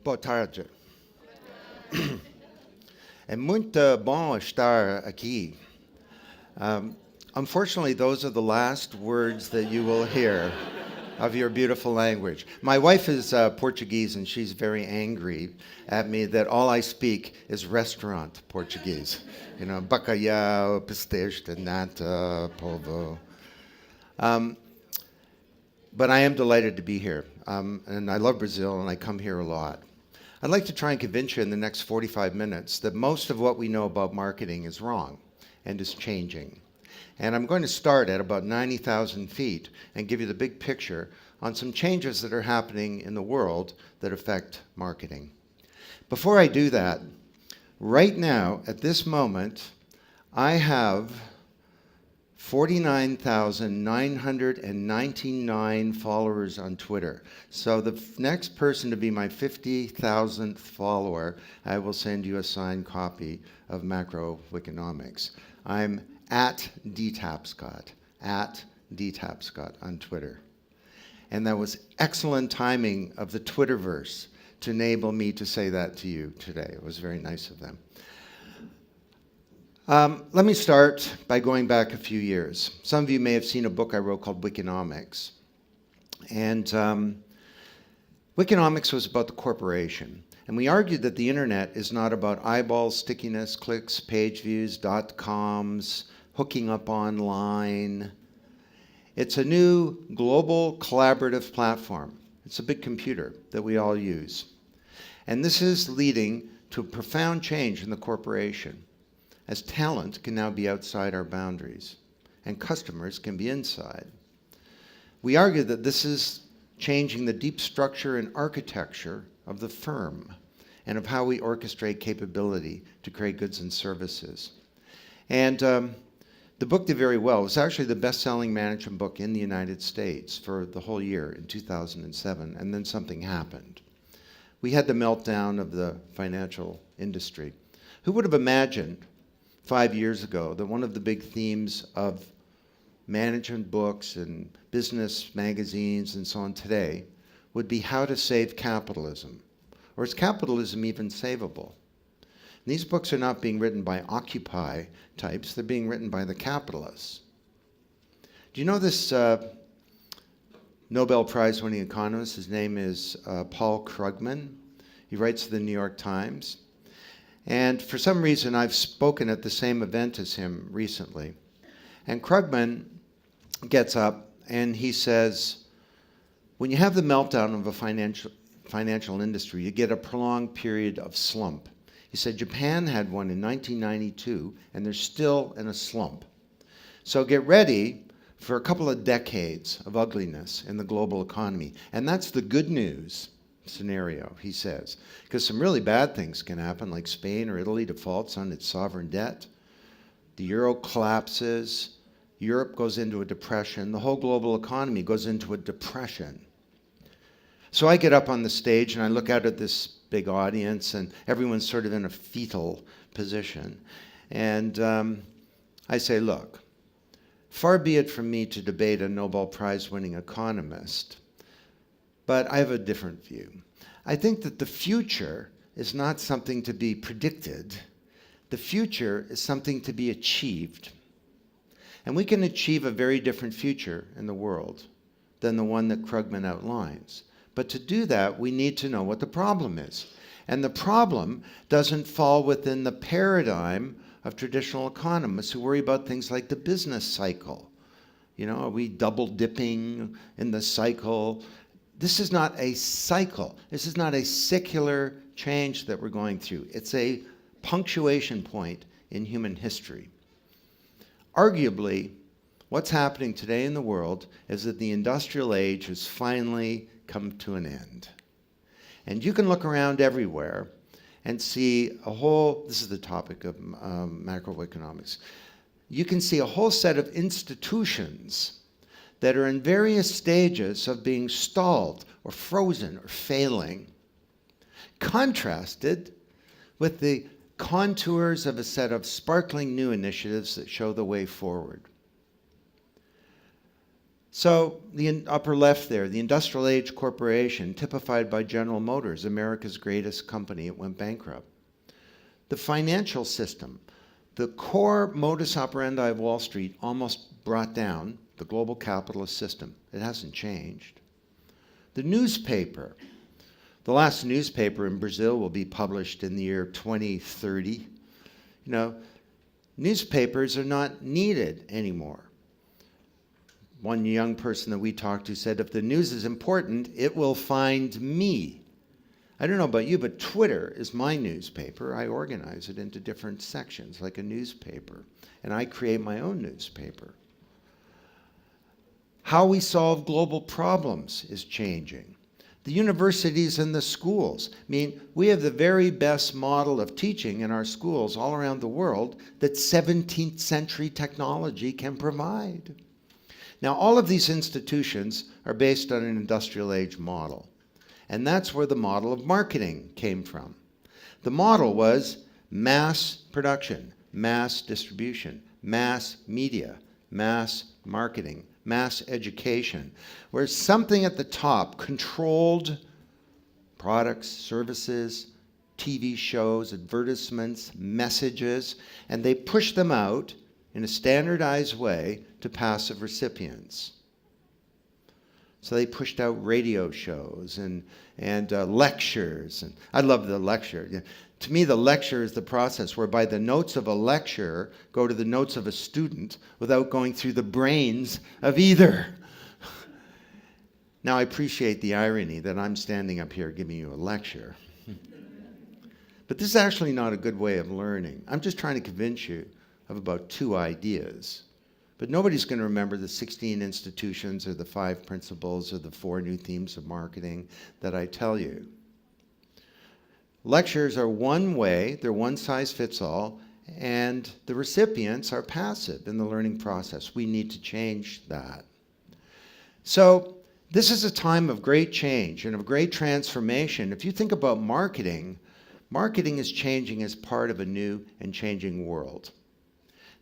Boa tarde. É muito bom estar aqui. Um, Unfortunately, those are the last words that you will hear of your beautiful language. My wife is Portuguese, and she's very angry at me that all I speak is restaurant Portuguese. You know, bacalhau, pastéis de nata, polvo. Um, but I am delighted to be here, and I love Brazil, and I come here a lot. I'd like to try and convince you in the next 45 minutes that most of what we know about marketing is wrong and is changing. And I'm going to start at about 90,000 feet and give you the big picture on some changes that are happening in the world that affect marketing. Before I do that, right now, at this moment, I have 49,999 followers on Twitter. So the next person to be my 50,000th follower, I will send you a signed copy of Macroeconomics. I'm at Tapscott on Twitter. And that was excellent timing of the Twitterverse to enable me to say that to you today. It was very nice of them. Let me start by going back a few years. Some of you may have seen a book I wrote called Wikinomics. And Wikinomics was about the corporation. And we argued that the internet is not about eyeballs, stickiness, clicks, page views, .coms, hooking up online. It's a new global collaborative platform. It's a big computer that we all use. And this is leading to a profound change in the corporation, as talent can now be outside our boundaries and customers can be inside. We argue that this is changing the deep structure and architecture of the firm and of how we orchestrate capability to create goods and services. And the book did very well. It was actually the best-selling management book in the United States for the whole year in 2007, and then something happened. We had the meltdown of the financial industry. Who would have imagined 5 years ago that one of the big themes of management books and business magazines and so on today would be how to save capitalism? Or is capitalism even savable? And these books are not being written by Occupy types, they're being written by the capitalists. Do you know this Nobel Prize winning economist? His name is Paul Krugman. He writes for the New York Times. And for some reason, I've spoken at the same event as him recently. And Krugman gets up and he says, when you have the meltdown of a financial industry, you get a prolonged period of slump. He said Japan had one in 1992, and they're still in a slump. So get ready for a couple of decades of ugliness in the global economy. And that's the good news scenario, he says, because some really bad things can happen, like Spain or Italy defaults on its sovereign debt, the euro collapses, Europe goes into a depression, the whole global economy goes into a depression. So I get up on the stage and I look out at this big audience, and everyone's sort of in a fetal position, and I say, look, far be it from me to debate a Nobel Prize winning economist, but I have a different view. I think that the future is not something to be predicted. The future is something to be achieved. And we can achieve a very different future in the world than the one that Krugman outlines. But to do that, we need to know what the problem is. And the problem doesn't fall within the paradigm of traditional economists who worry about things like the business cycle. You know, are we double dipping in the cycle? This is not a cycle. This is not a secular change that we're going through. It's a punctuation point in human history. Arguably, what's happening today in the world is that the industrial age has finally come to an end. And you can look around everywhere and see a whole, this is the topic of macroeconomics, you can see a whole set of institutions that are in various stages of being stalled or frozen or failing, contrasted with the contours of a set of sparkling new initiatives that show the way forward. So the upper left there, the industrial age corporation, typified by General Motors, America's greatest company, it went bankrupt. The financial system, the core modus operandi of Wall Street almost brought down the global capitalist system. It hasn't changed. The newspaper, the last newspaper in Brazil will be published in the year 2030. Newspapers are not needed anymore. One young person that we talked to said, if the news is important, it will find me. I don't know about you, but Twitter is my newspaper. I organize it into different sections like a newspaper, and I create my own newspaper. How we solve global problems is changing. The universities and the schools. We have the very best model of teaching in our schools all around the world that 17th century technology can provide. Now, all of these institutions are based on an industrial age model. And that's where the model of marketing came from. The model was mass production, mass distribution, mass media, mass marketing, mass education, where something at the top controlled products, services, TV shows, advertisements, messages, and they pushed them out in a standardized way to passive recipients. So they pushed out radio shows and lectures. And I love the lecture. To me, the lecture is the process whereby the notes of a lecturer go to the notes of a student without going through the brains of either. Now, I appreciate the irony that I'm standing up here giving you a lecture. But this is actually not a good way of learning. I'm just trying to convince you of about 2 ideas. But nobody's going to remember the 16 institutions or the 5 principles or the 4 new themes of marketing that I tell you. Lectures are one way, they're one size fits all, and the recipients are passive in the learning process. We need to change that. So this is a time of great change and of great transformation. If you think about marketing, marketing is changing as part of a new and changing world.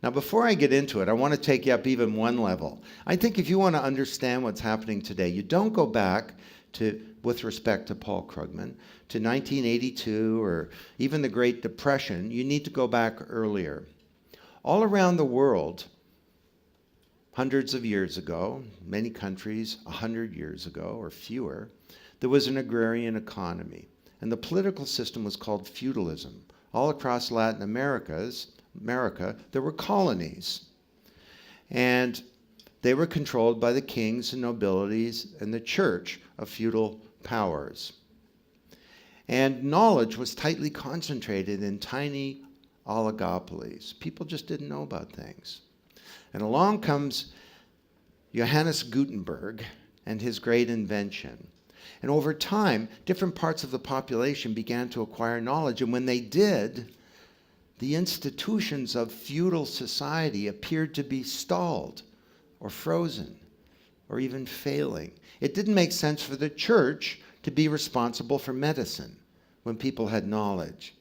Now, before I get into it, I want to take you up even one level. I think if you want to understand what's happening today, you don't go back to, with respect to Paul Krugman, to 1982 or even the Great Depression. You need to go back earlier. All around the world, hundreds of years ago, many countries, 100 years ago or fewer, there was an agrarian economy. And the political system was called feudalism. All across Latin America, there were colonies. And they were controlled by the kings and nobilities and the church of feudal powers. And knowledge was tightly concentrated in tiny oligopolies. People just didn't know about things. And along comes Johannes Gutenberg and his great invention. And over time, different parts of the population began to acquire knowledge. And when they did, the institutions of feudal society appeared to be stalled or frozen or even failing. It didn't make sense for the church to be responsible for medicine when people had knowledge.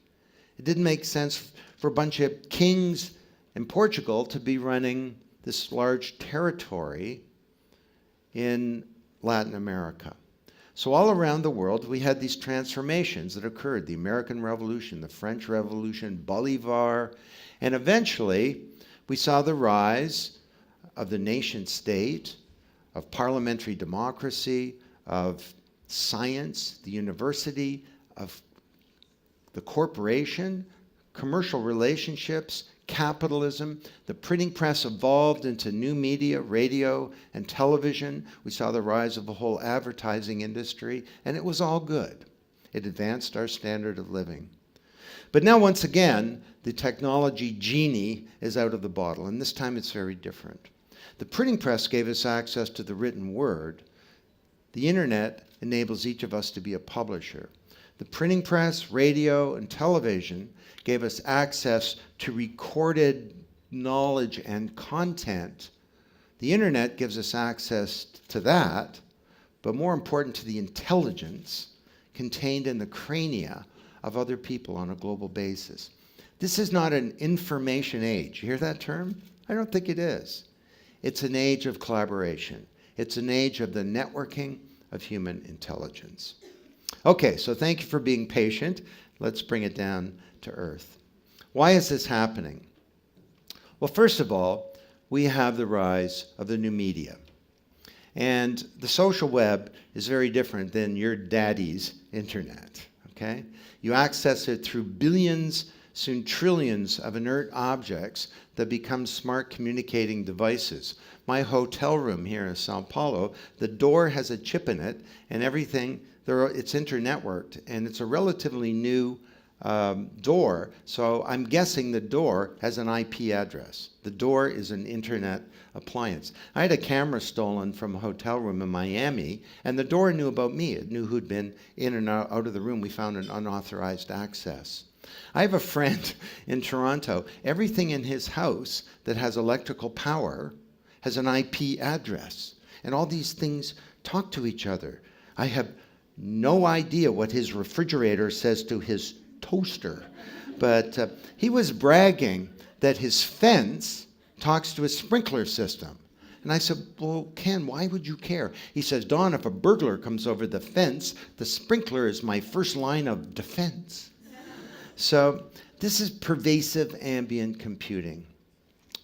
It didn't make sense for a bunch of kings in Portugal to be running this large territory in Latin America. So all around the world, we had these transformations that occurred: the American Revolution, the French Revolution, Bolivar, and eventually we saw the rise of the nation state, of parliamentary democracy, of science, the university, of the corporation, commercial relationships, capitalism. The printing press evolved into new media, radio and television. We saw the rise of the whole advertising industry, and it was all good. It advanced our standard of living. But now, once again, the technology genie is out of the bottle, and this time it's very different. The printing press gave us access to the written word. The internet enables each of us to be a publisher. The printing press, radio, and television gave us access to recorded knowledge and content. The internet gives us access to that, but more important, to the intelligence contained in the crania of other people on a global basis. This is not an information age. You hear that term? I don't think it is. It's an age of collaboration. It's an age of the networking of human intelligence. Okay, so thank you for being patient. Let's bring it down to earth. Why is this happening? Well, first of all, we have the rise of the new media. And the social web is very different than your daddy's internet, okay? You access it through billions, soon trillions of inert objects that become smart communicating devices. My hotel room here in Sao Paulo, the door has a chip in it, and everything, it's internetworked, and it's a relatively new door, so I'm guessing the door has an IP address. The door is an internet appliance. I had a camera stolen from a hotel room in Miami, and the door knew about me. It knew who'd been in and out of the room. We found an unauthorized access. I have a friend in Toronto. Everything in his house that has electrical power has an IP address, and all these things talk to each other. I have no idea what his refrigerator says to his toaster, but he was bragging that his fence talks to his sprinkler system. And I said, well, Ken, why would you care? He says, Don, if a burglar comes over the fence, the sprinkler is my first line of defense. So this is pervasive ambient computing.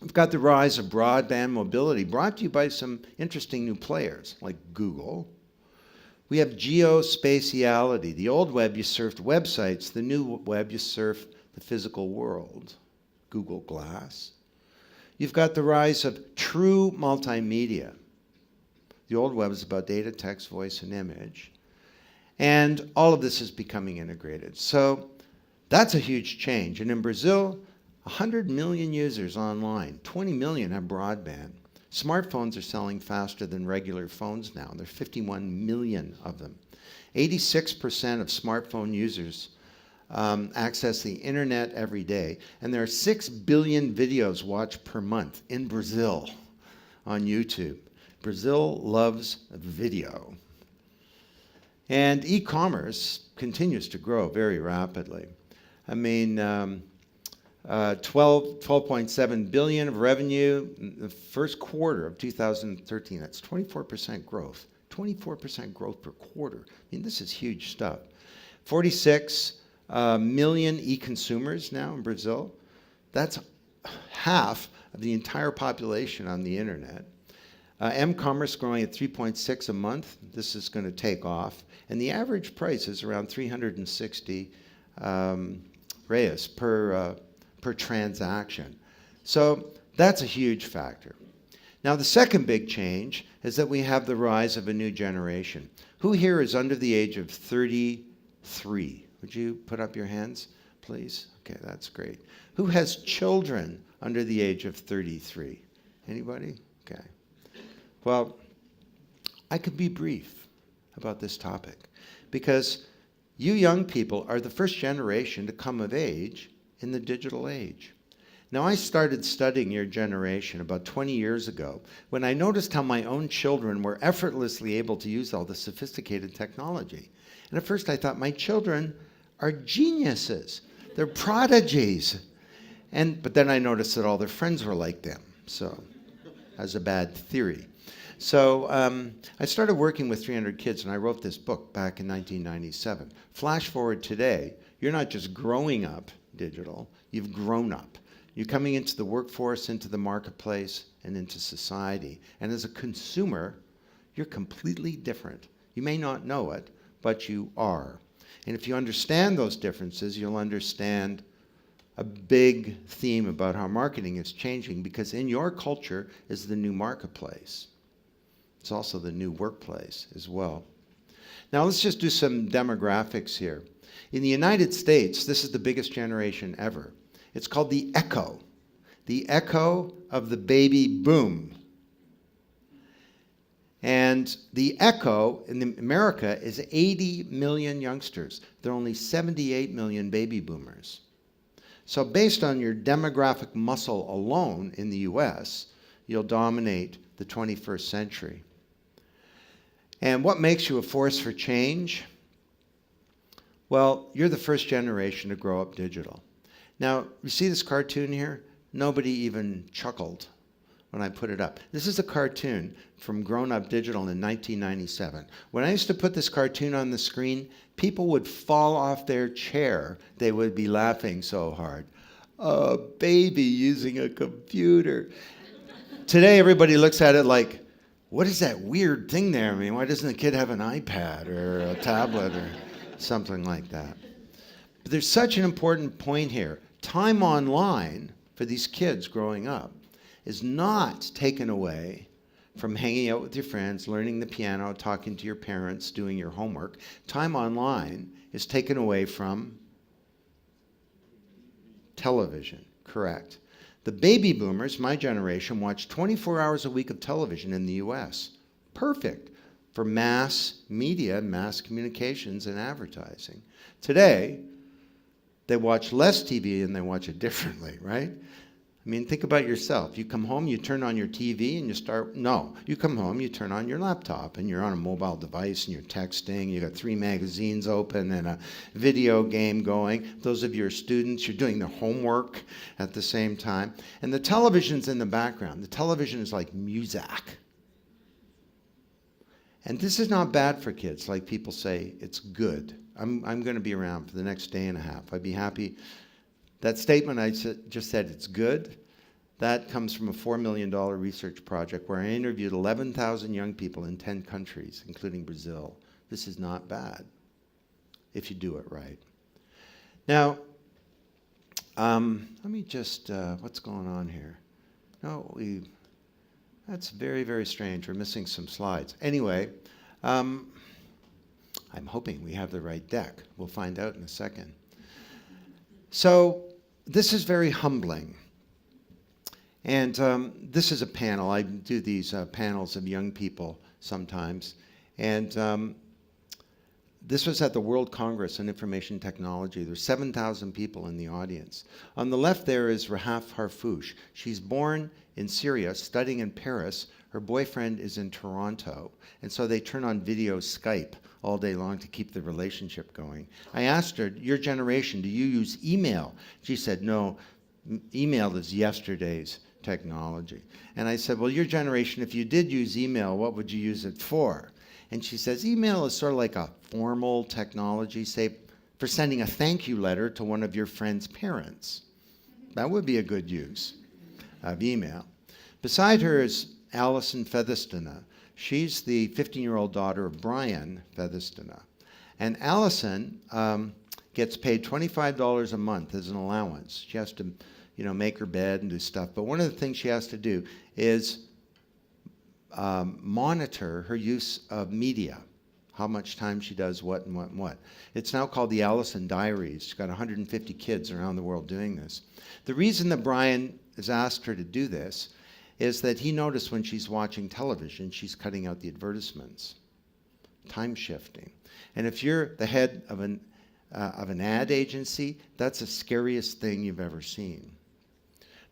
We've got the rise of broadband mobility, brought to you by some interesting new players like Google. We have geospatiality. The old web, you surfed websites. The new web, you surf the physical world. Google Glass. You've got the rise of true multimedia. The old web is about data, text, voice, and image. And all of this is becoming integrated. So that's a huge change. And in Brazil, 100 million users online. 20 million have broadband. Smartphones are selling faster than regular phones now. There are 51 million of them. 86% of smartphone users access the internet every day, and there are 6 billion videos watched per month in Brazil on YouTube. Brazil loves video. And e-commerce continues to grow very rapidly. I mean, 12.7 billion of revenue in the first quarter of 2013. That's 24% growth. 24% growth per quarter. I mean, this is huge stuff. 46 million e-consumers now in Brazil. That's half of the entire population on the internet. M-commerce growing at 3.6 a month. This is going to take off. And the average price is around 360 reais per transaction. So that's a huge factor. Now, the second big change is that we have the rise of a new generation. Who here is under the age of 33? Would you put up your hands, please? Okay, that's great. Who has children under the age of 33? Anybody? Okay. Well, I could be brief about this topic because you young people are the first generation to come of age in the digital age. Now, I started studying your generation about 20 years ago when I noticed how my own children were effortlessly able to use all the sophisticated technology. And at first I thought, my children are geniuses. They're prodigies. But then I noticed that all their friends were like them. So that's a bad theory. So I started working with 300 kids, and I wrote this book back in 1997. Flash forward today, you're not just growing up digital, you've grown up. You're coming into the workforce, into the marketplace, and into society. And as a consumer, you're completely different. You may not know it, but you are. And if you understand those differences, you'll understand a big theme about how marketing is changing, because in your culture is the new marketplace. It's also the new workplace as well. Now let's just do some demographics here. In the United States, this is the biggest generation ever. It's called the echo of the baby boom. And the echo in America is 80 million youngsters. There are only 78 million baby boomers. So based on your demographic muscle alone in the US, you'll dominate the 21st century. And what makes you a force for change? Well, you're the first generation to grow up digital. Now, you see this cartoon here? Nobody even chuckled when I put it up. This is a cartoon from Grown Up Digital in 1997. When I used to put this cartoon on the screen, people would fall off their chair. They would be laughing so hard. A baby using a computer. Today, everybody looks at it like, what is that weird thing there? I mean, why doesn't the kid have an iPad or a tablet or something like that? But there's such an important point here. Time online for these kids growing up is not taken away from hanging out with your friends, learning the piano, talking to your parents, doing your homework. Time online is taken away from television, correct. The baby boomers, my generation, watch 24 hours a week of television in the US. Perfect for mass media, mass communications, and advertising. Today, they watch less TV and they watch it differently, right? I mean, think about yourself. You come home, you turn on your TV and you come home, you turn on your laptop and you're on a mobile device and you're texting, you got 3 magazines open and a video game going. Those of you who are students, you're doing their homework at the same time. And the television's in the background. The television is like music. And this is not bad for kids, like people say, it's good. I'm going to be around for the next day and a half. I'd be happy. That statement I just said, it's good, that comes from a $4 million research project where I interviewed 11,000 young people in 10 countries, including Brazil. This is not bad if you do it right. Now, let me just, what's going on here? No, that's very, very strange. We're missing some slides. Anyway, I'm hoping we have the right deck. We'll find out in a second. So this is very humbling. And this is a panel. I do these panels of young people sometimes. And this was at the World Congress on Information Technology. There's 7,000 people in the audience. On the left there is Rahaf Harfouch. She's born in Syria, studying in Paris. Her boyfriend is in Toronto. And so they turn on video Skype all day long to keep the relationship going. I asked her, your generation, do you use email? She said, no, email is yesterday's technology. And I said, well, your generation, if you did use email, what would you use it for? And she says, email is sort of like a formal technology, say, for sending a thank you letter to one of your friend's parents. That would be a good use of email. Beside her is Alison Featherstone. She's the 15-year-old daughter of Brian Featherstone. And Alison gets paid $25 a month as an allowance. She has to, make her bed and do stuff. But one of the things she has to do is monitor her use of media, how much time she does what and what and what. It's now called the Alison Diaries. She's got 150 kids around the world doing this. The reason that Brian has asked her to do this is that he noticed when she's watching television, she's cutting out the advertisements, time shifting. And if you're the head of an ad agency, that's the scariest thing you've ever seen.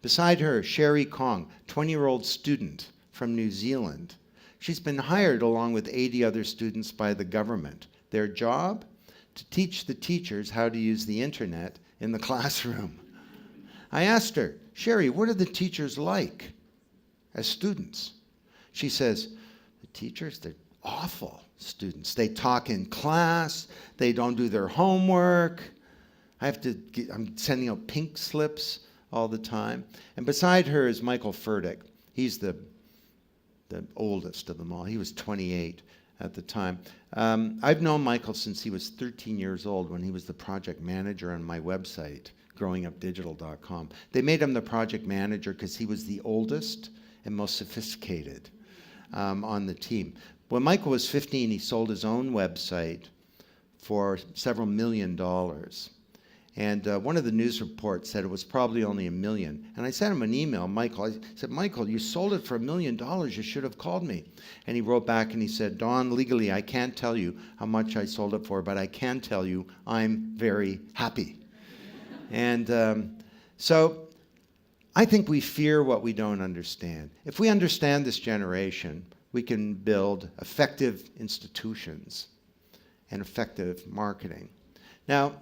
Beside her, Sherry Kong, 20-year-old student from New Zealand. She's been hired along with 80 other students by the government. Their job? To teach the teachers how to use the internet in the classroom. I asked her, Sherry, what are the teachers like as students? She says, the teachers, they're awful students. They talk in class. They don't do their homework. I'm sending out pink slips all the time. And beside her is Michael Furtick. He's the oldest of them all. He was 28 at the time. I've known Michael since he was 13 years old when he was the project manager on my website, growingupdigital.com. They made him the project manager because he was the oldest and most sophisticated on the team. When Michael was 15, he sold his own website for several $1 million. And one of the news reports said it was probably only $1 million. And I sent him an email, Michael. I said, Michael, you sold it for $1 million. You should have called me. And he wrote back and he said, Don, legally, I can't tell you how much I sold it for, but I can tell you I'm very happy. And so I think we fear what we don't understand. If we understand this generation, we can build effective institutions and effective marketing. Now,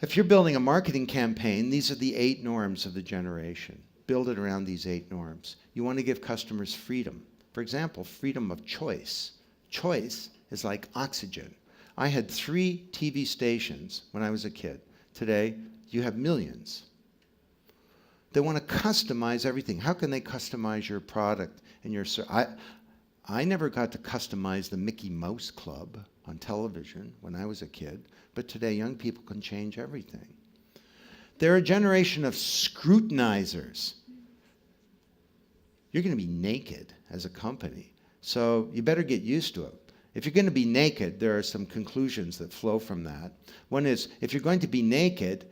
if you're building a marketing campaign, these are the 8 norms of the generation. build it around these 8 norms. You want to give customers freedom. For example, freedom of choice. Choice is like oxygen. I had 3 TV stations when I was a kid. Today, you have millions. They want to customize everything. How can they customize your product and your I never got to customize the Mickey Mouse Club on television when I was a kid, but today young people can change everything. They're a generation of scrutinizers. You're going to be naked as a company, so you better get used to it. If you're going to be naked, there are some conclusions that flow from that. One is, if you're going to be naked,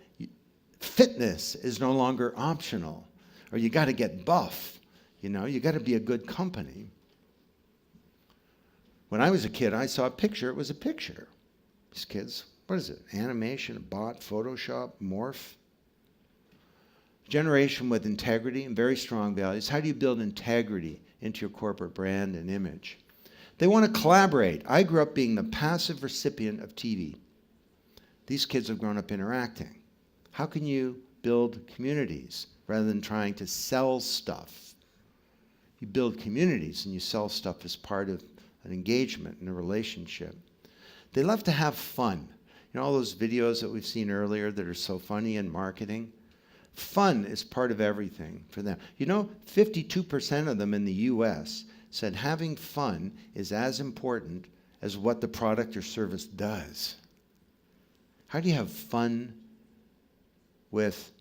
fitness is no longer optional, or you got to get buff. You got to be a good company. When I was a kid, I saw a picture. It was a picture. These kids, what is it? Animation, bot, Photoshop, morph. Generation with integrity and very strong values. How do you build integrity into your corporate brand and image? They want to collaborate. I grew up being the passive recipient of TV. These kids have grown up interacting. How can you build communities rather than trying to sell stuff? You build communities and you sell stuff as part of an engagement and a relationship. They love to have fun. All those videos that we've seen earlier that are so funny in marketing? Fun is part of everything for them. 52% of them in the US said having fun is as important as what the product or service does. How do you have fun with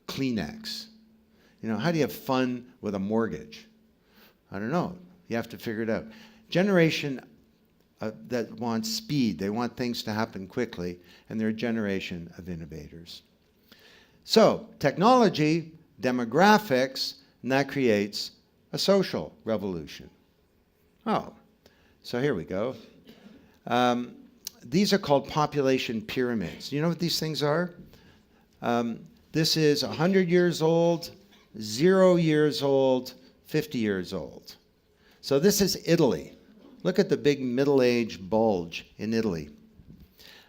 Kleenex? How do you have fun with a mortgage? I don't know. You have to figure it out. Generation that wants speed. They want things to happen quickly, and they're a generation of innovators. So, technology, demographics, and that creates a social revolution. Oh, so here we go. These are called population pyramids. You know what these things are? This is 100 years old, 0 years old, 50 years old. So this is Italy. Look at the big middle-age bulge in Italy.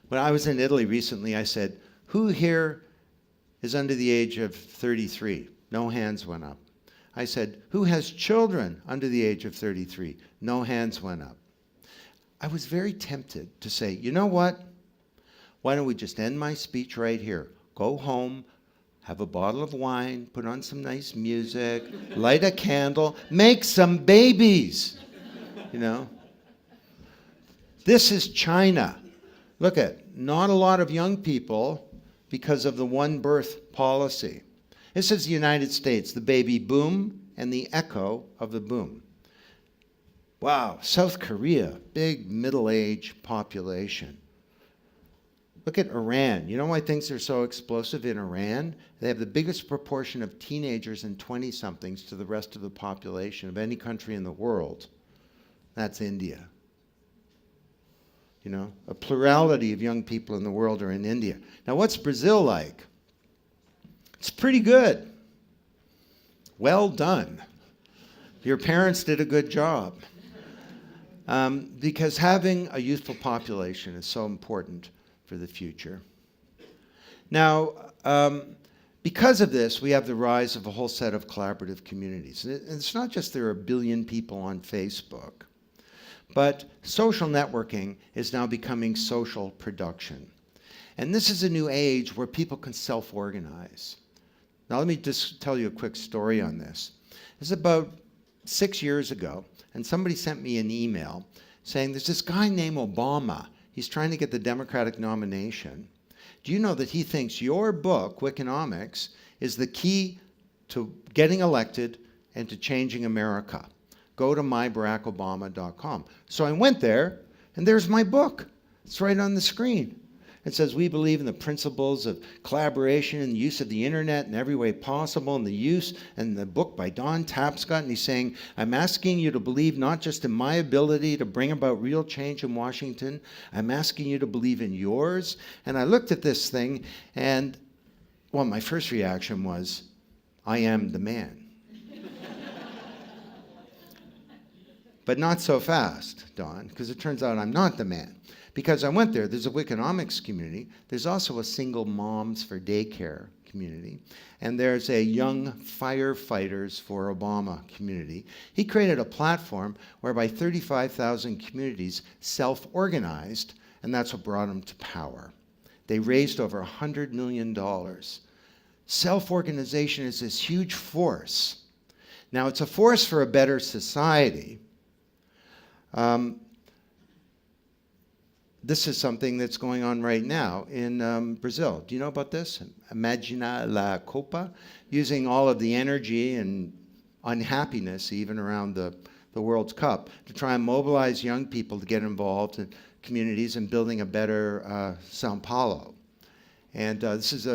When I was in Italy recently, I said, who here is under the age of 33? No hands went up. I said, who has children under the age of 33? No hands went up. I was very tempted to say, you know what? Why don't we just end my speech right here? Go home, have a bottle of wine, put on some nice music, light a candle, make some babies. This is China. Look at, not a lot of young people because of the one birth policy. This is the United States, the baby boom and the echo of the boom. Wow, South Korea, big middle-aged population. Look at Iran. You know why things are so explosive in Iran? They have the biggest proportion of teenagers and 20-somethings to the rest of the population of any country in the world. That's India. A plurality of young people in the world are in India. Now, what's Brazil like? It's pretty good. Well done. Your parents did a good job. Because having a youthful population is so important for the future. Now, because of this, we have the rise of a whole set of collaborative communities. And it's not just there are 1 billion people on Facebook, but social networking is now becoming social production. And this is a new age where people can self-organize. Now, let me just tell you a quick story on this. This is about 6 years ago, and somebody sent me an email saying there's this guy named Obama. He's trying to get the Democratic nomination. Do you know that he thinks your book, Wikonomics, is the key to getting elected and to changing America? Go to myBarackObama.com. So I went there, and there's my book. It's right on the screen. It says, we believe in the principles of collaboration and the use of the internet in every way possible, and the use, and the book by Don Tapscott, and he's saying, I'm asking you to believe not just in my ability to bring about real change in Washington, I'm asking you to believe in yours. And I looked at this thing, and, well, my first reaction was, I am the man. But not so fast, Don, because it turns out I'm not the man. Because I went there, there's a Wikonomics community. There's also a single moms for daycare community, and there's a Young Firefighters for Obama community. He created a platform whereby 35,000 communities self-organized, and that's what brought him to power. They raised over $100 million. Self-organization is this huge force. Now, it's a force for a better society. This is something that's going on right now in Brazil. Do you know about this? Imagina la Copa, using all of the energy and unhappiness even around the World Cup to try and mobilize young people to get involved in communities and building a better São Paulo. And this is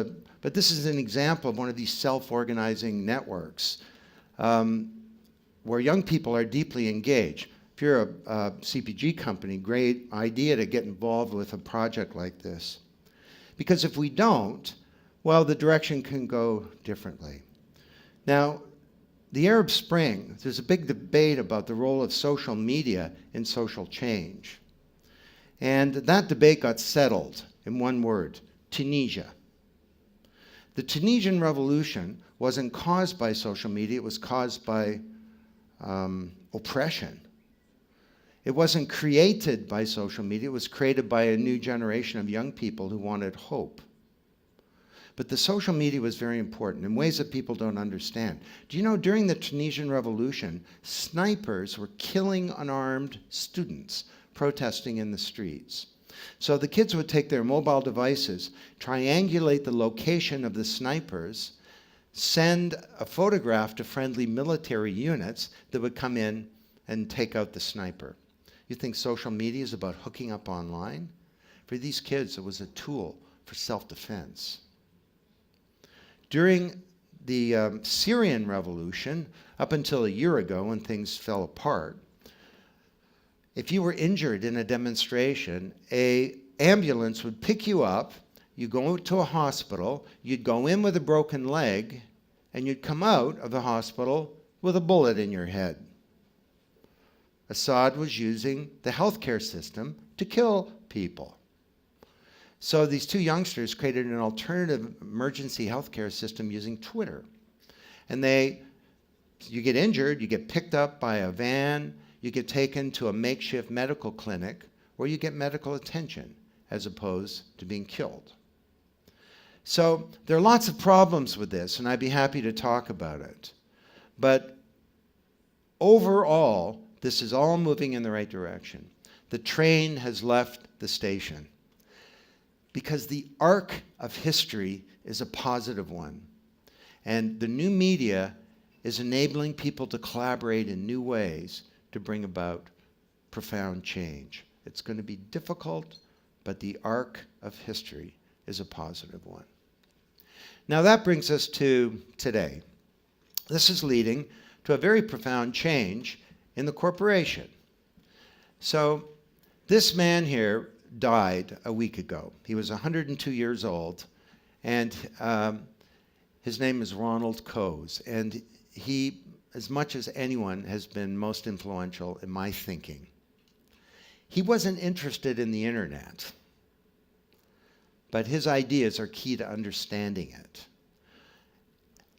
an example of one of these self-organizing networks where young people are deeply engaged. If you're a CPG company, great idea to get involved with a project like this. Because if we don't, well, the direction can go differently. Now, the Arab Spring, there's a big debate about the role of social media in social change. And that debate got settled in one word: Tunisia. The Tunisian revolution wasn't caused by social media, it was caused by oppression. It wasn't created by social media, it was created by a new generation of young people who wanted hope. But the social media was very important in ways that people don't understand. Do you know, during the Tunisian Revolution, snipers were killing unarmed students protesting in the streets. So the kids would take their mobile devices, triangulate the location of the snipers, send a photograph to friendly military units that would come in and take out the sniper. You think social media is about hooking up online? For these kids, it was a tool for self-defense. During the Syrian Revolution, up until a year ago when things fell apart, if you were injured in a demonstration, an ambulance would pick you up, you go to a hospital, you'd go in with a broken leg, and you'd come out of the hospital with a bullet in your head. Assad was using the healthcare system to kill people. So these two youngsters created an alternative emergency healthcare system using Twitter. And you get injured, you get picked up by a van, you get taken to a makeshift medical clinic where you get medical attention as opposed to being killed. So there are lots of problems with this, and I'd be happy to talk about it. But overall, this is all moving in the right direction. The train has left the station because the arc of history is a positive one. And the new media is enabling people to collaborate in new ways to bring about profound change. It's going to be difficult, but the arc of history is a positive one. Now that brings us to today. This is leading to a very profound change in the corporation. So this man here died a week ago. He was 102 years old, and his name is Ronald Coase, and he, as much as anyone, has been most influential in my thinking. He wasn't interested in the internet, but his ideas are key to understanding it.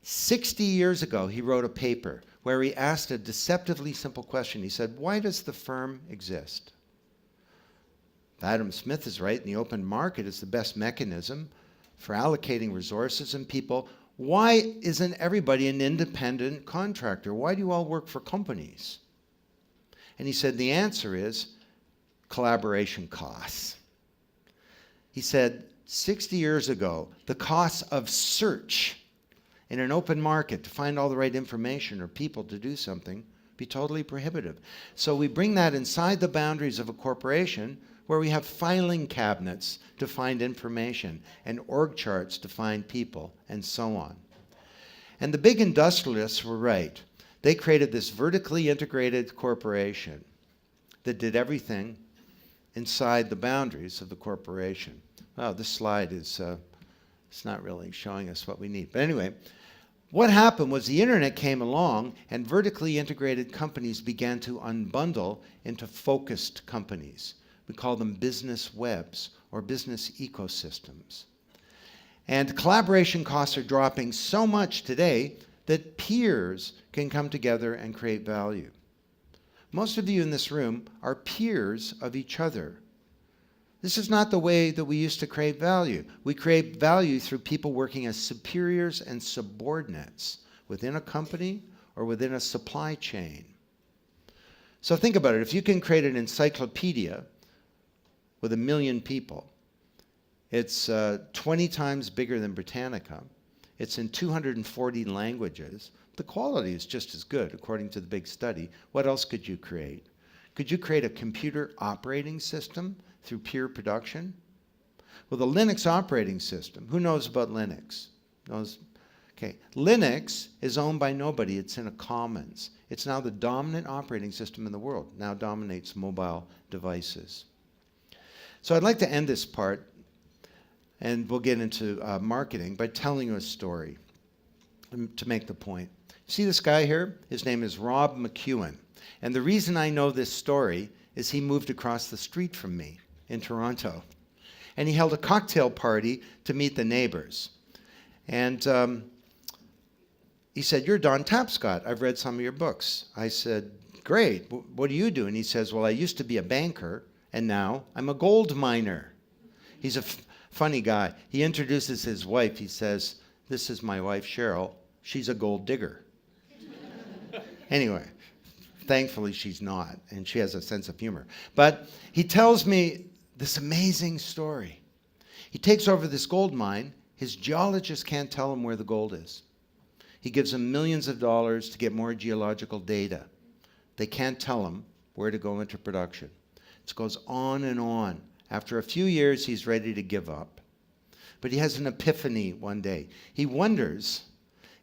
60 years ago, he wrote a paper where he asked a deceptively simple question. He said, why does the firm exist? If Adam Smith is right, and the open market is the best mechanism for allocating resources and people, why isn't everybody an independent contractor? Why do you all work for companies? And he said, the answer is collaboration costs. He said, 60 years ago, the costs of search in an open market to find all the right information or people to do something be totally prohibitive. So we bring that inside the boundaries of a corporation where we have filing cabinets to find information and org charts to find people and so on. And the big industrialists were right. They created this vertically integrated corporation that did everything inside the boundaries of the corporation. Wow, this slide is it's not really showing us what we need. But anyway, what happened was the internet came along and vertically integrated companies began to unbundle into focused companies. We call them business webs or business ecosystems. And collaboration costs are dropping so much today that peers can come together and create value. Most of you in this room are peers of each other. This is not the way that we used to create value. We create value through people working as superiors and subordinates within a company or within a supply chain. So think about it. If you can create an encyclopedia with 1 million people, it's 20 times bigger than Britannica. It's in 240 languages. The quality is just as good, according to the big study. What else could you create? Could you create a computer operating system through peer production? Well, the Linux operating system, who knows about Linux? Okay, Linux is owned by nobody. It's in a commons. It's now the dominant operating system in the world. Now dominates mobile devices. So I'd like to end this part, and we'll get into marketing, by telling you a story to make the point. See this guy here? His name is Rob McEwen. And the reason I know this story is he moved across the street from me in Toronto. And he held a cocktail party to meet the neighbors. And he said, "You're Don Tapscott. I've read some of your books." I said, "Great. What do you do?" And he says, "Well, I used to be a banker, and now I'm a gold miner." He's a funny guy. He introduces his wife. He says, "This is my wife, Cheryl. She's a gold digger." Anyway, thankfully she's not, and she has a sense of humor. But he tells me this amazing story. He takes over this gold mine. His geologist can't tell him where the gold is. He gives him millions of dollars to get more geological data. They can't tell him where to go into production. It goes on and on. After a few years, he's ready to give up. But he has an epiphany one day. He wonders,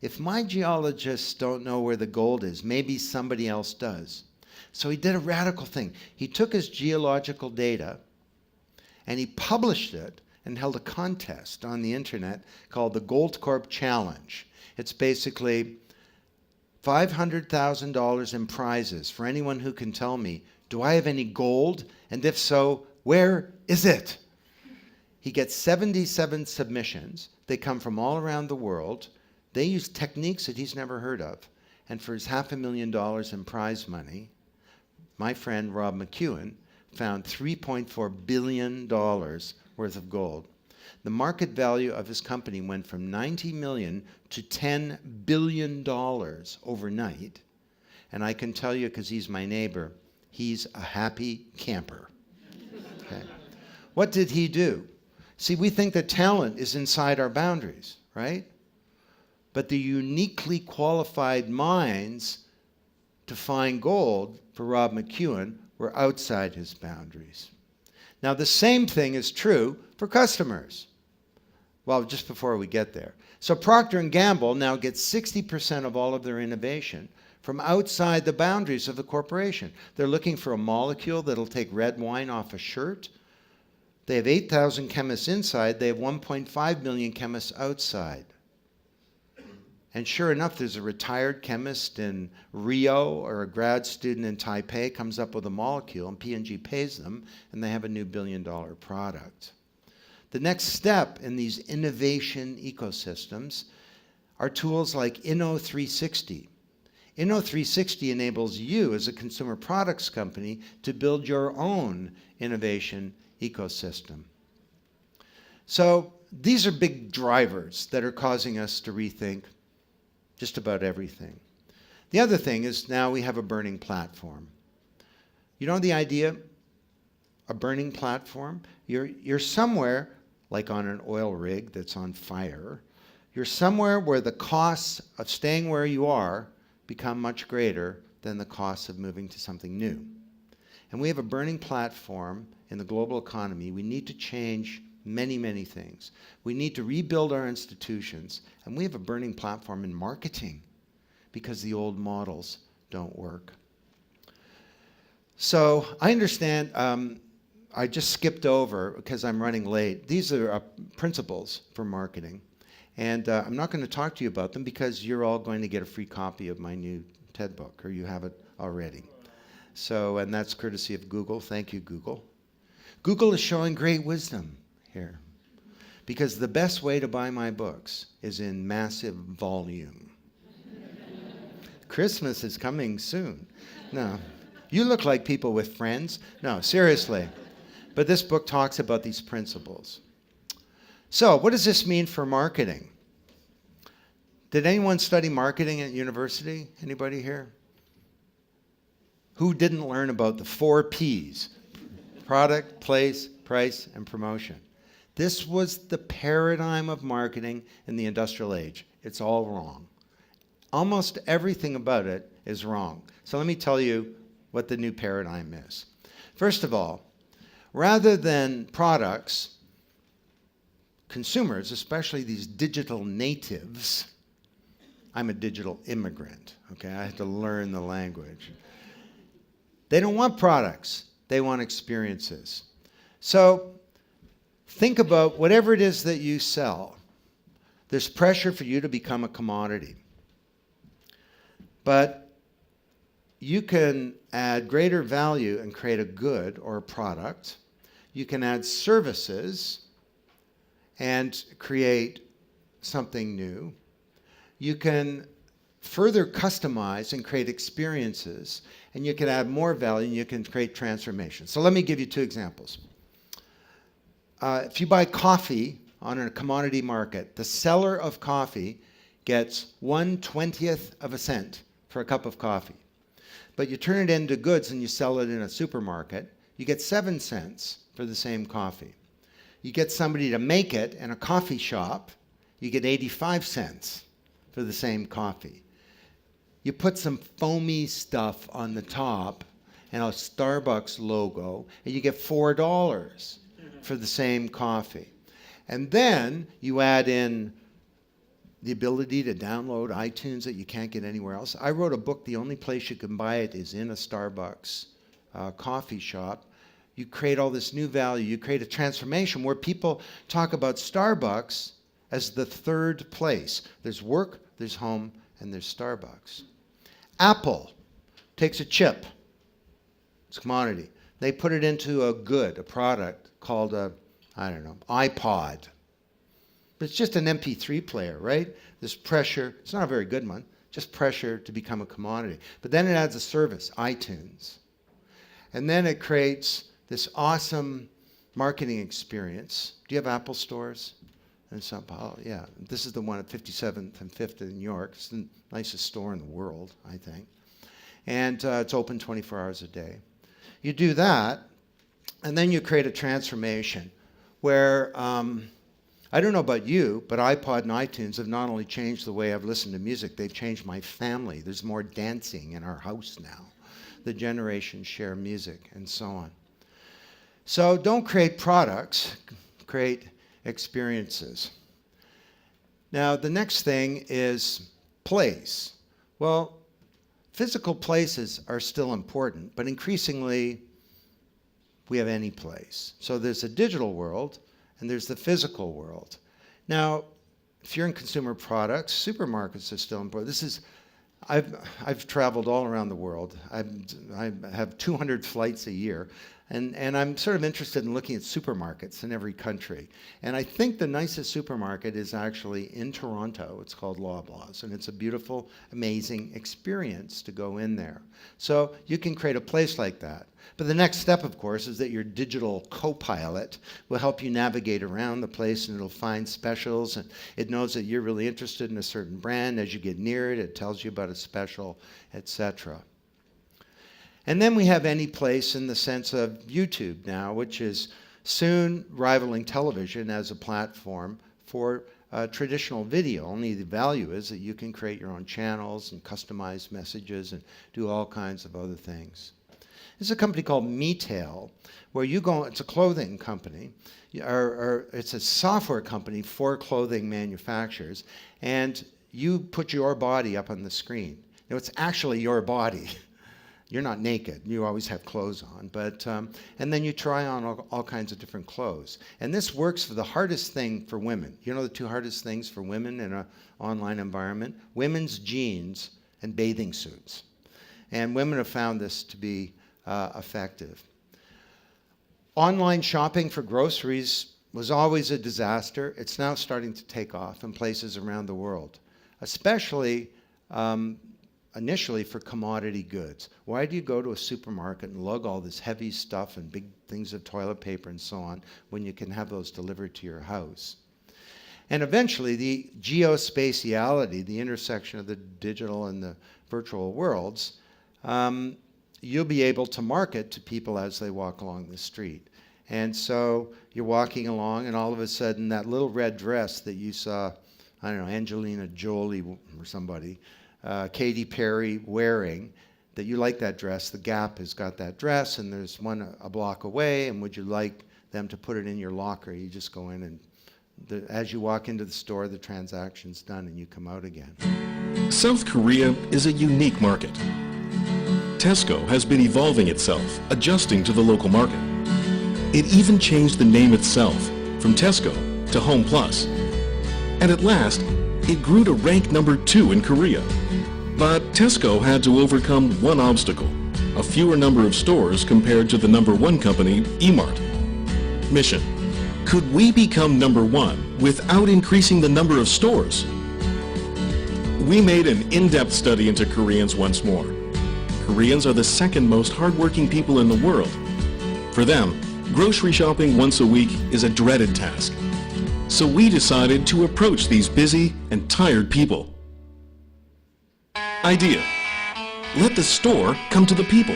if my geologists don't know where the gold is, maybe somebody else does. So he did a radical thing. He took his geological data and he published it and held a contest on the internet called the Goldcorp Challenge. It's basically $500,000 in prizes for anyone who can tell me, do I have any gold? And if so, where is it? He gets 77 submissions. They come from all around the world. They use techniques that he's never heard of. And for his $500,000 in prize money, my friend Rob McEwen found $3.4 billion worth of gold. The market value of his company went from $90 million to $10 billion overnight. And I can tell you, because he's my neighbor, he's a happy camper. Okay. What did he do? See, we think that talent is inside our boundaries, right? But the uniquely qualified minds to find gold for Rob McEwen were outside his boundaries. Now, the same thing is true for customers. Well, just before we get there. So Procter & Gamble now gets 60% of all of their innovation from outside the boundaries of the corporation. They're looking for a molecule that'll take red wine off a shirt. They have 8,000 chemists inside. They have 1.5 million chemists outside. And sure enough, there's a retired chemist in Rio or a grad student in Taipei comes up with a molecule, and P&G pays them, and they have a new billion-dollar product. The next step in these innovation ecosystems are tools like Inno360. Inno360 enables you as a consumer products company to build your own innovation ecosystem. So these are big drivers that are causing us to rethink just about everything. The other thing is now we have a burning platform. You know the idea? A burning platform? You're somewhere, like on an oil rig that's on fire, you're somewhere where the costs of staying where you are become much greater than the costs of moving to something new. And we have a burning platform in the global economy. We need to change many, many things. We need to rebuild our institutions, and we have a burning platform in marketing because the old models don't work. So I understand, I just skipped over because I'm running late. These are principles for marketing, and I'm not going to talk to you about them because you're all going to get a free copy of my new TED book, or you have it already. So, and that's courtesy of Google. Thank you, Google. Google is showing great wisdom here, because the best way to buy my books is in massive volume. Christmas is coming soon. No. You look like people with friends. No, seriously. But this book talks about these principles. So, what does this mean for marketing? Did anyone study marketing at university? Anybody here? Who didn't learn about the 4 Ps? Product, place, price, and promotion. This was the paradigm of marketing in the industrial age. It's all wrong. Almost everything about it is wrong. So let me tell you what the new paradigm is. First of all, rather than products, consumers, especially these digital natives, I'm a digital immigrant, okay? I had to learn the language. They don't want products. They want experiences. So think about whatever it is that you sell. There's pressure for you to become a commodity. But you can add greater value and create a good or a product. You can add services and create something new. You can further customize and create experiences, and you can add more value and you can create transformation. So let me give you 2 examples. If you buy coffee on a commodity market, the seller of coffee gets 1/20th of a cent for a cup of coffee. But you turn it into goods and you sell it in a supermarket, you get 7 cents for the same coffee. You get somebody to make it in a coffee shop, you get 85 cents for the same coffee. You put some foamy stuff on the top and a Starbucks logo, and you get $4 for the same coffee. And then you add in the ability to download iTunes that you can't get anywhere else. I wrote a book, the only place you can buy it is in a Starbucks coffee shop. You create all this new value. You create a transformation where people talk about Starbucks as the 3rd place. There's work, there's home, and there's Starbucks. Apple takes a chip. It's a commodity. They put it into a good, a product called a, iPod. But it's just an MP3 player, right? There's pressure. It's not a very good one. Just pressure to become a commodity. But then it adds a service, iTunes. And then it creates this awesome marketing experience. Do you have Apple stores in São Paulo? Yeah. This is the one at 57th and 5th in New York. It's the nicest store in the world, I think. And it's open 24 hours a day. You do that, and then you create a transformation where, I don't know about you, but iPod and iTunes have not only changed the way I've listened to music, they've changed my family. There's more dancing in our house now. The generations share music and so on. So don't create products, create experiences. Now, the next thing is place. Well, physical places are still important, but increasingly we have any place. So there's a digital world and there's the physical world. Now, if you're in consumer products, supermarkets are still important. I've traveled all around the world. I have 200 flights a year. And I'm sort of interested in looking at supermarkets in every country. And I think the nicest supermarket is actually in Toronto. It's called Loblaws. And it's a beautiful, amazing experience to go in there. So you can create a place like that. But the next step, of course, is that your digital co-pilot will help you navigate around the place, and it'll find specials. And it knows that you're really interested in a certain brand. As you get near it, it tells you about a special, etc. And then we have any place in the sense of YouTube now, which is soon rivaling television as a platform for traditional video. Only the value is that you can create your own channels and customize messages and do all kinds of other things. There's a company called Metail, where you go, it's a clothing company, or it's a software company for clothing manufacturers, and you put your body up on the screen. Now, it's actually your body. You're not naked. You always have clothes on. But and then you try on all kinds of different clothes. And this works for the hardest thing for women. You know the 2 hardest things for women in an online environment? Women's jeans and bathing suits. And women have found this to be effective. Online shopping for groceries was always a disaster. It's now starting to take off in places around the world, especially initially for commodity goods. Why do you go to a supermarket and lug all this heavy stuff and big things of toilet paper and so on when you can have those delivered to your house? And eventually, the geospatiality, the intersection of the digital and the virtual worlds, you'll be able to market to people as they walk along the street. And so you're walking along, and all of a sudden, that little red dress that you saw, I don't know, Angelina Jolie or somebody, Katy Perry wearing, that you like that dress. The Gap has got that dress, and there's one a block away, and would you like them to put it in your locker? You just go in, and as you walk into the store, the transaction's done, and you come out again. South Korea is a unique market. Tesco has been evolving itself, adjusting to the local market. It even changed the name itself from Tesco to Home Plus. And at last, it grew to rank number 2 in Korea. But Tesco had to overcome one obstacle, a fewer number of stores compared to the number 1 company, E-Mart. Mission: could we become number 1 without increasing the number of stores? We made an in-depth study into Koreans once more. Koreans are the second most hardworking people in the world. For them, grocery shopping once a week is a dreaded task. So we decided to approach these busy and tired people. Idea: let the store come to the people.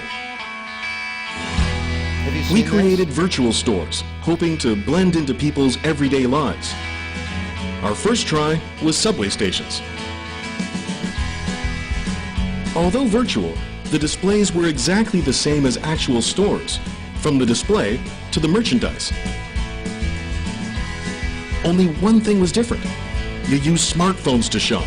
We created virtual stores, hoping to blend into people's everyday lives. Our first try was subway stations. Although virtual, the displays were exactly the same as actual stores, from the display to the merchandise. Only one thing was different. You use smartphones to shop.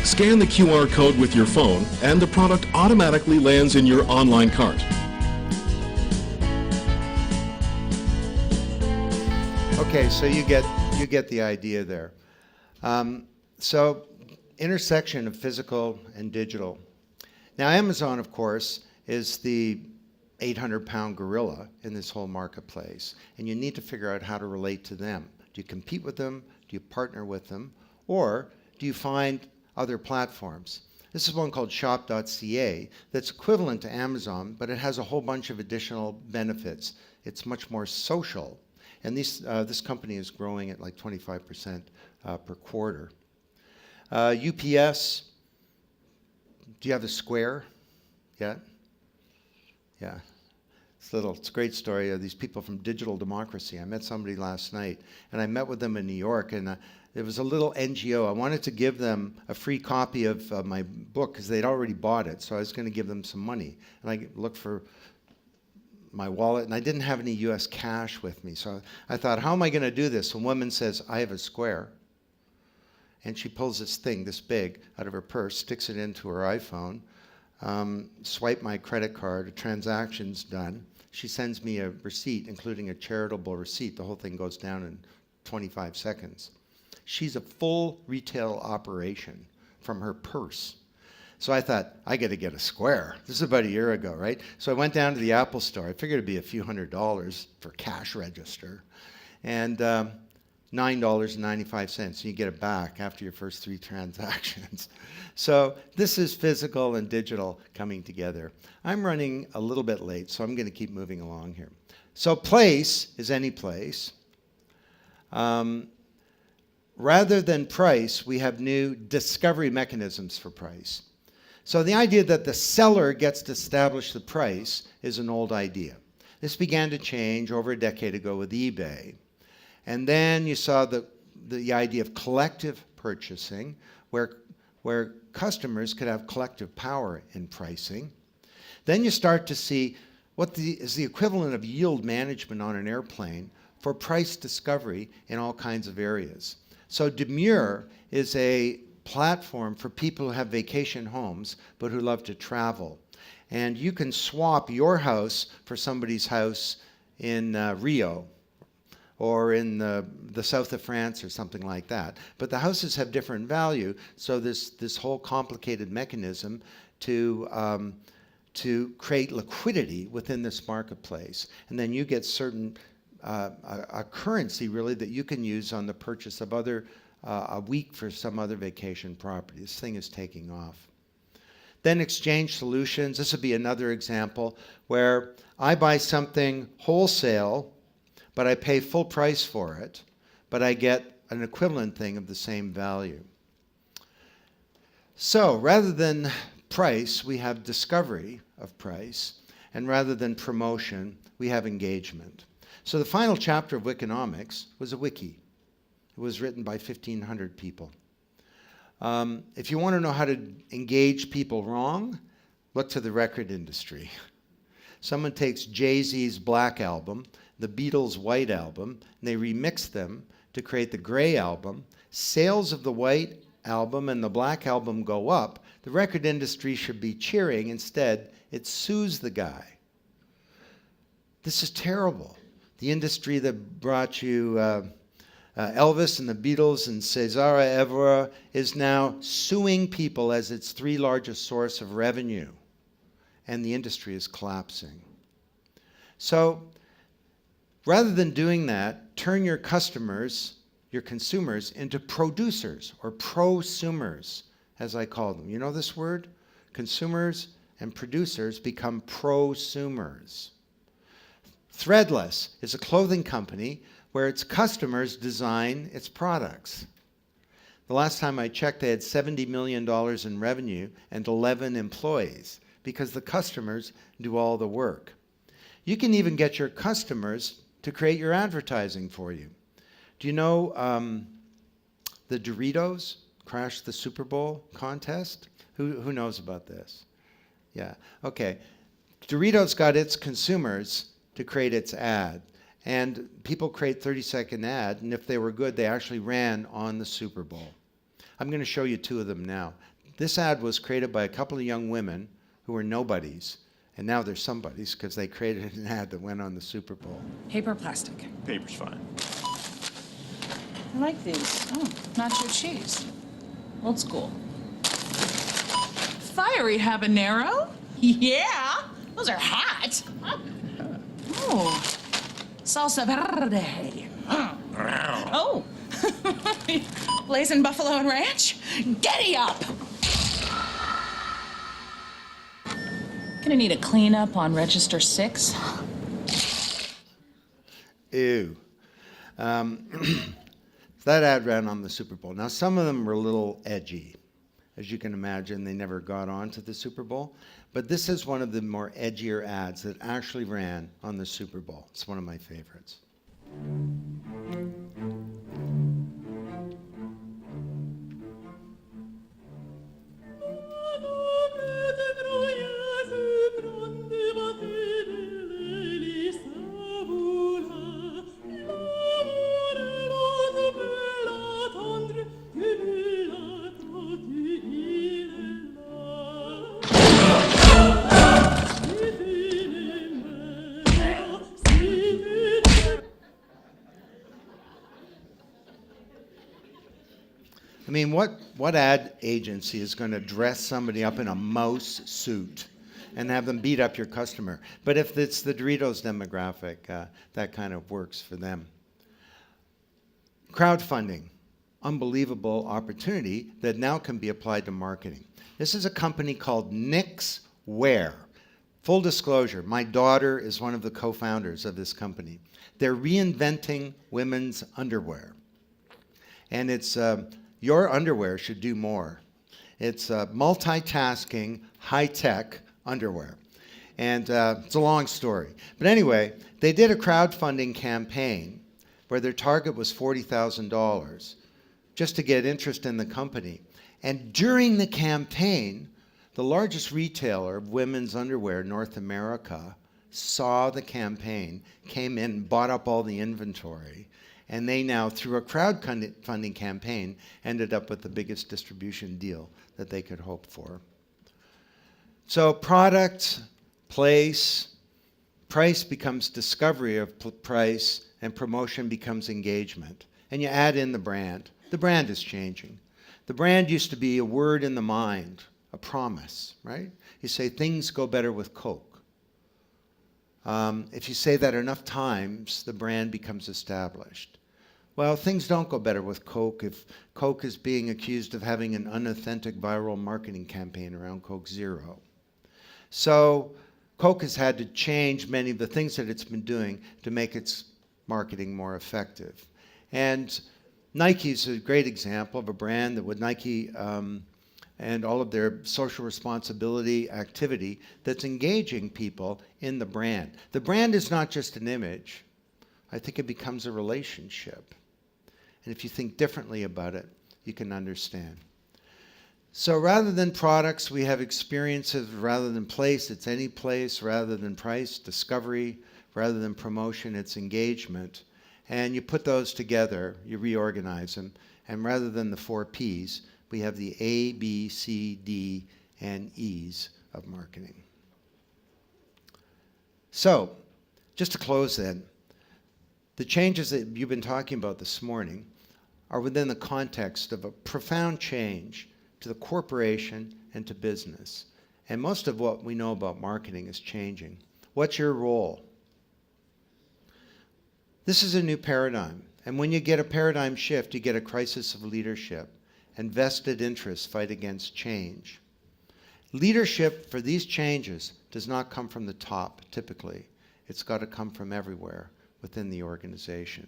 Scan the QR code with your phone and the product automatically lands in your online cart. Okay, so you get the idea there. So intersection of physical and digital. Now Amazon, of course, is the 800-pound gorilla in this whole marketplace, and you need to figure out how to relate to them. Do you compete with them? Do you partner with them? Or do you find other platforms? This is one called shop.ca that's equivalent to Amazon, but it has a whole bunch of additional benefits. It's much more social, and this company is growing at like 25% per quarter. UPS, do you have a Square yet? Yeah. It's a great story of these people from Digital Democracy. I met somebody last night, and I met with them in New York, and it was a little NGO. I wanted to give them a free copy of my book because they'd already bought it, so I was going to give them some money. And I looked for my wallet, and I didn't have any US cash with me, so I thought, how am I going to do this? A woman says, I have a Square. And she pulls this thing this big out of her purse, sticks it into her iPhone, swipe my credit card, a transaction's done. She sends me a receipt, including a charitable receipt. The whole thing goes down in 25 seconds. She's a full retail operation from her purse. So I thought, I got to get a Square. This is about a year ago, right? So I went down to the Apple store. I figured it'd be a few $100s for cash register. And $9.95. You get it back after your first 3 transactions. So this is physical and digital coming together. I'm running a little bit late, so I'm going to keep moving along here. So place is any place. Rather than price, we have new discovery mechanisms for price. So the idea that the seller gets to establish the price is an old idea. This began to change over a decade ago with eBay. And then you saw the idea of collective purchasing, where customers could have collective power in pricing. Then you start to see what is the equivalent of yield management on an airplane for price discovery in all kinds of areas. So Demure is a platform for people who have vacation homes but who love to travel. And you can swap your house for somebody's house in Rio or in the south of France or something like that. But the houses have different value, so this whole complicated mechanism to to create liquidity within this marketplace. And then you get certain, a currency really that you can use on the purchase of a week for some other vacation property. This thing is taking off. Then exchange solutions. This would be another example where I buy something wholesale, but I pay full price for it, but I get an equivalent thing of the same value. So rather than price, we have discovery of price, and rather than promotion, we have engagement. So the final chapter of Wikinomics was a wiki. It was written by 1,500 people. If you want to know how to engage people wrong, look to the record industry. Someone takes Jay-Z's Black Album, the Beatles' White Album, and they remix them to create the Gray Album. Sales of the White Album and the Black Album go up. The record industry should be cheering. Instead, it sues the guy. This is terrible. The industry that brought you Elvis and the Beatles and Cesare Evora is now suing people as its 3 largest source of revenue. And the industry is collapsing. So rather than doing that, turn your customers, your consumers, into producers or prosumers, as I call them. You know this word? Consumers and producers become prosumers. Threadless is a clothing company where its customers design its products. The last time I checked, they had $70 million in revenue and 11 employees because the customers do all the work. You can even get your customers to create your advertising for you. Do you know the Doritos crashed the Super Bowl contest? Who knows about this? Yeah, okay. Doritos got its consumers to create its ad. And people create 30-second ad, and if they were good, they actually ran on the Super Bowl. I'm going to show you 2 of them now. This ad was created by a couple of young women who were nobodies, and now they're somebodies because they created an ad that went on the Super Bowl. Paper or plastic? Paper's fine. I like these. Oh, nacho cheese. Old school. Fiery habanero? Yeah, those are hot. Oh, salsa verde. Oh, blazing buffalo and ranch? Giddy up! Gonna need a cleanup on register 6. Ew. That ad ran on the Super Bowl. Now, some of them were a little edgy. As you can imagine, they never got on to the Super Bowl. But this is one of the more edgier ads that actually ran on the Super Bowl. It's one of my favorites. I mean, what ad agency is going to dress somebody up in a mouse suit and have them beat up your customer? But if it's the Doritos demographic, that kind of works for them. Crowdfunding, unbelievable opportunity that now can be applied to marketing. This is a company called Nick's Wear. Full disclosure, my daughter is one of the co-founders of this company. They're reinventing women's underwear. And it's your underwear should do more. It's multitasking, high-tech underwear. And it's a long story. But anyway, they did a crowdfunding campaign where their target was $40,000 just to get interest in the company. And during the campaign, the largest retailer of women's underwear in North America saw the campaign, came in, bought up all the inventory, and they now, through a crowdfunding campaign, ended up with the biggest distribution deal that they could hope for. So product, place, price becomes discovery of price, and promotion becomes engagement. And you add in the brand. The brand is changing. The brand used to be a word in the mind a promise, right? You say things go better with Coke. If you say that enough times, the brand becomes established. Well, things don't go better with Coke if Coke is being accused of having an unauthentic viral marketing campaign around Coke Zero. So Coke has had to change many of the things that it's been doing to make its marketing more effective. And Nike's a great example of a brand that with Nike and all of their social responsibility activity that's engaging people in the brand. The brand is not just an image. I think it becomes a relationship. And if you think differently about it, you can understand. So rather than products, we have experiences. Rather than place, it's any place. Rather than price, discovery. Rather than promotion, it's engagement. And you put those together, you reorganize them. And rather than the 4 Ps, we have the A, B, C, D, and E's of marketing. So, just to close then, the changes that you've been talking about this morning are within the context of a profound change to the corporation and to business. And most of what we know about marketing is changing. What's your role? This is a new paradigm. And when you get a paradigm shift, you get a crisis of leadership, and vested interests fight against change. Leadership for these changes does not come from the top, typically. It's got to come from everywhere within the organization.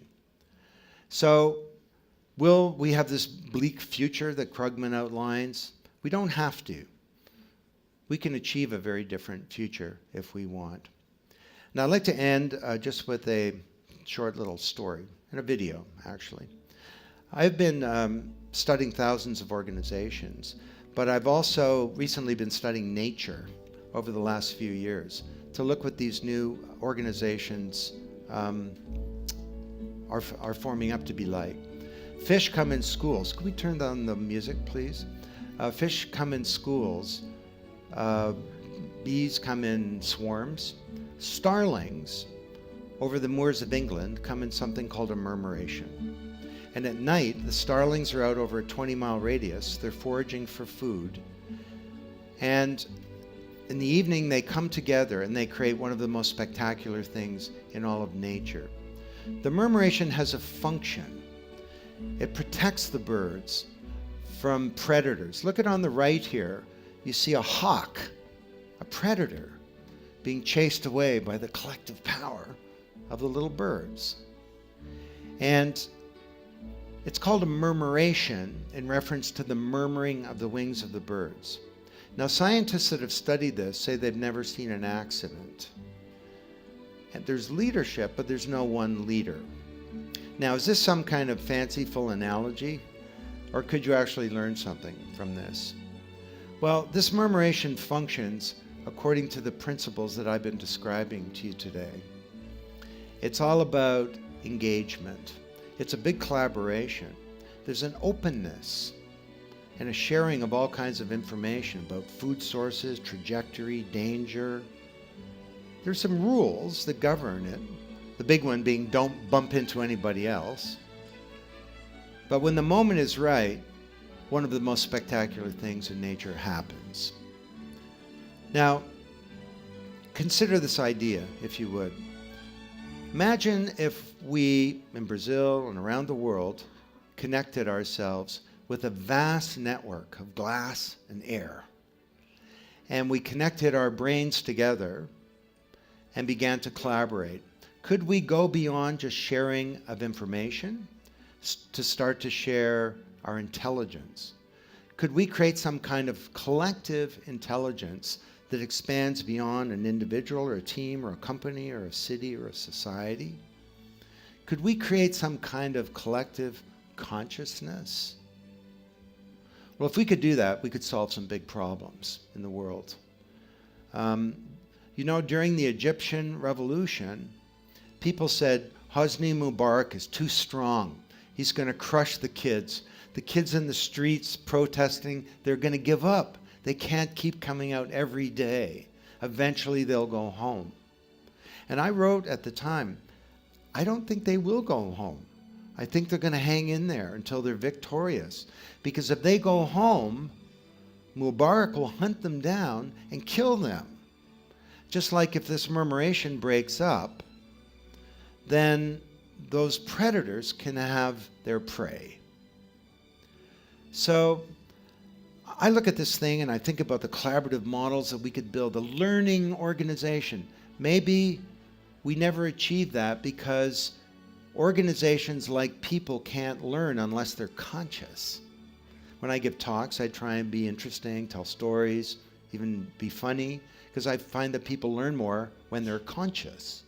So, will we have this bleak future that Krugman outlines? We don't have to. We can achieve a very different future if we want. Now, I'd like to end just with a short little story, and a video, actually. I've been studying thousands of organizations, but I've also recently been studying nature over the last few years to look what these new organizations are forming up to be like. Fish come in schools. Can we turn down the music, please? Fish come in schools. Bees come in swarms. Starlings over the moors of England come in something called a murmuration. And at night, the starlings are out over a 20-mile radius. They're foraging for food. And in the evening, they come together and they create one of the most spectacular things in all of nature. The murmuration has a function. It protects the birds from predators. Look at on the right here. You see a hawk, a predator, being chased away by the collective power of the little birds. And it's called a murmuration in reference to the murmuring of the wings of the birds. Now, scientists that have studied this say they've never seen an accident. And there's leadership, but there's no one leader. Now, is this some kind of fanciful analogy? Or could you actually learn something from this? Well, this murmuration functions according to the principles that I've been describing to you today. It's all about engagement. It's a big collaboration. There's an openness and a sharing of all kinds of information about food sources, trajectory, danger. There's some rules that govern it. The big one being don't bump into anybody else. But when the moment is right, one of the most spectacular things in nature happens. Now, consider this idea, if you would. Imagine if we, in Brazil and around the world, connected ourselves with a vast network of glass and air. And we connected our brains together and began to collaborate. Could we go beyond just sharing of information to start to share our intelligence? Could we create some kind of collective intelligence that expands beyond an individual or a team or a company or a city or a society? Could we create some kind of collective consciousness? Well, if we could do that, we could solve some big problems in the world. During the Egyptian revolution, people said, Hosni Mubarak is too strong. He's going to crush the kids. The kids in the streets protesting, they're going to give up. They can't keep coming out every day. Eventually they'll go home. And I wrote at the time, I don't think they will go home. I think they're going to hang in there until they're victorious. Because if they go home, Mubarak will hunt them down and kill them. Just like if this murmuration breaks up, then those predators can have their prey. So I look at this thing and I think about the collaborative models that we could build, a learning organization. Maybe we never achieve that because organizations like people can't learn unless they're conscious. When I give talks, I try and be interesting, tell stories, even be funny, because I find that people learn more when they're conscious.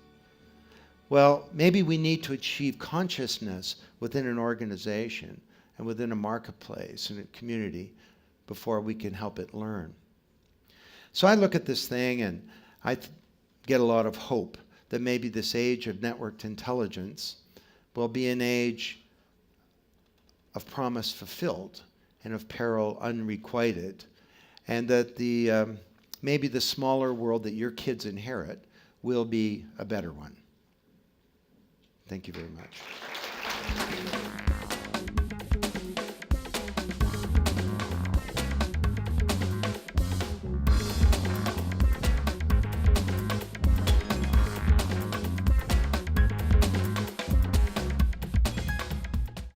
Well, maybe we need to achieve consciousness within an organization and within a marketplace and a community before we can help it learn. So I look at this thing and I get a lot of hope that maybe this age of networked intelligence will be an age of promise fulfilled and of peril unrequited, and that maybe the smaller world that your kids inherit will be a better one. Thank you very much.